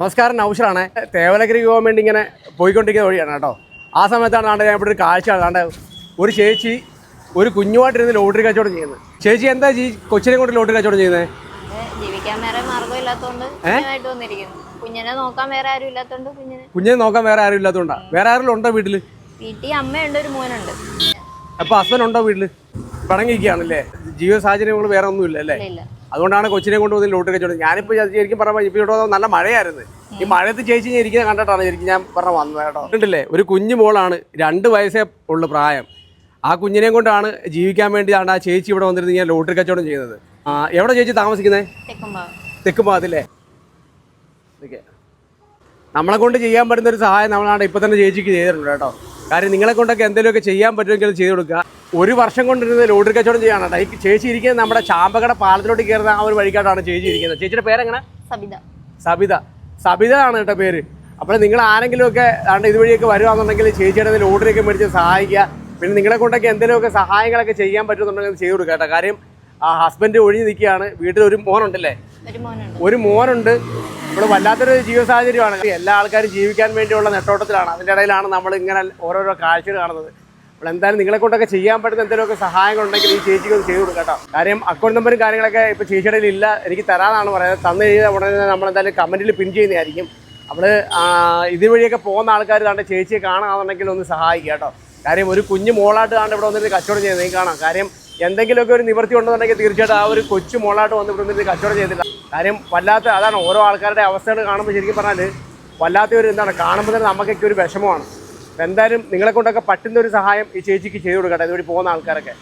നമസ്കാരം, നൗഷറാണ്. തേവലക്കരയ്ക്ക് പോകാൻ വേണ്ടി ഇങ്ങനെ പോയിക്കൊണ്ടിരിക്കുന്ന വഴിയാണ് കേട്ടോ. ആ സമയത്താണ് ഞാൻ ഇവിടെ ഒരു കാഴ്ച കാണാണ്ട് ഒരു ചേച്ചി ഒരു കുഞ്ഞുമായിട്ടിരുന്ന് ലോട്ടറി കച്ചവടം ചെയ്യുന്നത്. ചേച്ചി എന്താ കൊച്ചിനെ കൊണ്ട് ലോട്ടറി കച്ചവടം ചെയ്യുന്നത്? ജീവിക്കാൻ വേറെ മാർഗ്ഗമില്ലാത്തതുകൊണ്ട് കുഞ്ഞിനെ നോക്കാൻ വേറെ ആരും ഇല്ലാത്തതുകൊണ്ട് കുഞ്ഞിനെ നോക്കാൻ വേറെ ആരും ഇല്ലാത്തതുകൊണ്ടാ? വേറെ ആരെങ്കിലും ഉണ്ടോ വീട്ടിൽ? വീട്ടിൽ അമ്മയുണ്ട്, ഒരു മോനുണ്ട്. അപ്പൊ ഹസ്ബൻഡ് ഉണ്ടോ വീട്ടിൽ? പടങ്ങിയിരിക്കുകയാണല്ലേ? ജീവിത സാഹചര്യങ്ങൾ വേറെ ഒന്നും ഇല്ല അല്ലേ? അതുകൊണ്ടാണ് കൊച്ചിനെ കൊണ്ട് വന്ന് ലോട്ടറി കച്ചവടം. ഞാനിപ്പോൾ ശരിക്കും പറഞ്ഞാൽ ഇപ്പോൾ ഇവിടെ നല്ല മഴയായിരുന്നു. ഈ മഴയത്ത് ചേച്ചി ഇരിക്കുന്നത് കണ്ടിട്ടാണ് ശരിക്കും ഞാൻ പറഞ്ഞ വന്നത് കേട്ടോ. ഉണ്ടല്ലേ, ഒരു കുഞ്ഞു മോളാണ്, 2 വയസ്സേ ഉള്ളു പ്രായം. ആ കുഞ്ഞിനെ കൊണ്ടാണ് ജീവിക്കാൻ വേണ്ടിയാണ് ആ ചേച്ചി ഇവിടെ വന്നിരുന്ന് ഞാൻ ലോട്ടറി കച്ചവടം ചെയ്യുന്നത്. എവിടെ ചേച്ചി താമസിക്കുന്നത്? തെക്കുംഭാഗത്തില്ലേ? നമ്മളെ കൊണ്ട് ചെയ്യാൻ പറ്റുന്ന ഒരു സഹായം നമ്മളാണ് ഇപ്പം തന്നെ ചേച്ചിക്ക് ചെയ്തിട്ടുണ്ട് കേട്ടോ. കാര്യം നിങ്ങളെ കൊണ്ടൊക്കെ എന്തെങ്കിലുമൊക്കെ ചെയ്യാൻ പറ്റുമെങ്കിൽ ചെയ്ത് കൊടുക്കുക. 1 വർഷം കൊണ്ടിരുന്ന് ലോട്ടറി കച്ചവടം ചെയ്യാനാണ് കേട്ടോ. ഈ ചേച്ചി ഇരിക്കുന്നത് നമ്മുടെ ചാമ്പകട പാലത്തിലോട്ട് കയറുന്ന ആ ഒരു വഴിക്കാട്ടാണ് ചേച്ചി ഇരിക്കുന്നത്. ചേച്ചിയുടെ പേരെങ്ങനെ? സബിത ആണ് കേട്ടോ പേര്. അപ്പോൾ നിങ്ങൾ ആരെങ്കിലുമൊക്കെ ഇതുവഴിയൊക്കെ വരുവാണെന്നുണ്ടെങ്കിൽ ചേച്ചിയുടെ ലോട്ടറിയൊക്കെ മേടിച്ച് സഹായിക്കുക. പിന്നെ നിങ്ങളെ കൊണ്ടൊക്കെ എന്തെങ്കിലുമൊക്കെ സഹായങ്ങളൊക്കെ ചെയ്യാൻ പറ്റുമെന്നുണ്ടെങ്കിൽ ചെയ്ത് കൊടുക്കുക കേട്ടോ. കാര്യം ഹസ്ബൻഡ് ഒഴിഞ്ഞ് നിൽക്കുകയാണ്. വീട്ടിൽ ഒരു മോനുണ്ടല്ലേ? ഒരു മോനുണ്ട്. നമ്മൾ വല്ലാത്തൊരു ജീവിത സാഹചര്യമാണ്. എല്ലാ ആൾക്കാരും ജീവിക്കാൻ വേണ്ടിയുള്ള നെട്ടോട്ടത്തിലാണ്. അതിൻ്റെ ഇടയിലാണ് നമ്മൾ ഇങ്ങനെ ഓരോരോ കാഴ്ചകൾ കാണുന്നത്. അപ്പോൾ എന്തായാലും നിങ്ങളെ കൊണ്ടൊക്കെ ചെയ്യാൻ പറ്റുന്ന എന്തെങ്കിലുമൊക്കെ സഹായങ്ങളുണ്ടെങ്കിൽ ഈ ചേച്ചിക്ക് ഒന്ന് ചെയ്ത് കൊടുക്കാം കേട്ടോ. കാര്യം അക്കൗണ്ട് നമ്പറും കാര്യങ്ങളൊക്കെ ഇപ്പോൾ ചേച്ചിയുടെ ഇല്ല, എനിക്ക് തരാമെന്നാണ് പറയുന്നത്. തന്നു കഴിഞ്ഞാൽ ഉടനെ നമ്മളെന്തായാലും കമൻറ്റിൽ പിൻ ചെയ്യുന്നതായിരിക്കും. നമ്മൾ ഇതുവഴിയൊക്കെ പോകുന്ന ആൾക്കാർ കണ്ട് ചേച്ചിയെ കാണാമെന്നുണ്ടെങ്കിൽ ഒന്ന് സഹായിക്കുക കേട്ടോ. കാര്യം ഒരു കുഞ്ഞു മോളായിട്ട് കണ്ട് ഇവിടെ വന്നിട്ട് കച്ചവടം ചെയ്യുന്നത് നിങ്ങൾക്ക് കാണാം. കാര്യം എന്തെങ്കിലുമൊക്കെ ഒരു നിവൃത്തി ഉണ്ടെന്നുണ്ടെങ്കിൽ തീർച്ചയായിട്ടും ആ ഒരു കൊച്ചു മോളായിട്ട് വന്ന് ഇവിടെ വന്നിട്ട് കച്ചവടം ചെയ്തില്ല. കാര്യം വല്ലാത്ത അതാണ് ഓരോ ആൾക്കാരുടെ അവസ്ഥകൾ കാണുമ്പോൾ ശരിക്കും പറഞ്ഞാൽ വല്ലാത്ത ഒരു എന്താണ് കാണുമ്പോൾ തന്നെ നമുക്കൊക്കെ ഒരു വിഷമമാണ്. എന്തായാലും നിങ്ങളെ കൊണ്ടൊക്കെ പറ്റുന്ന ഒരു സഹായം ഈ ചേച്ചിക്ക് ചെയ്ത് കൊടുക്കട്ടെ, ഇതുവഴി പോകുന്ന ആൾക്കാരൊക്കെ.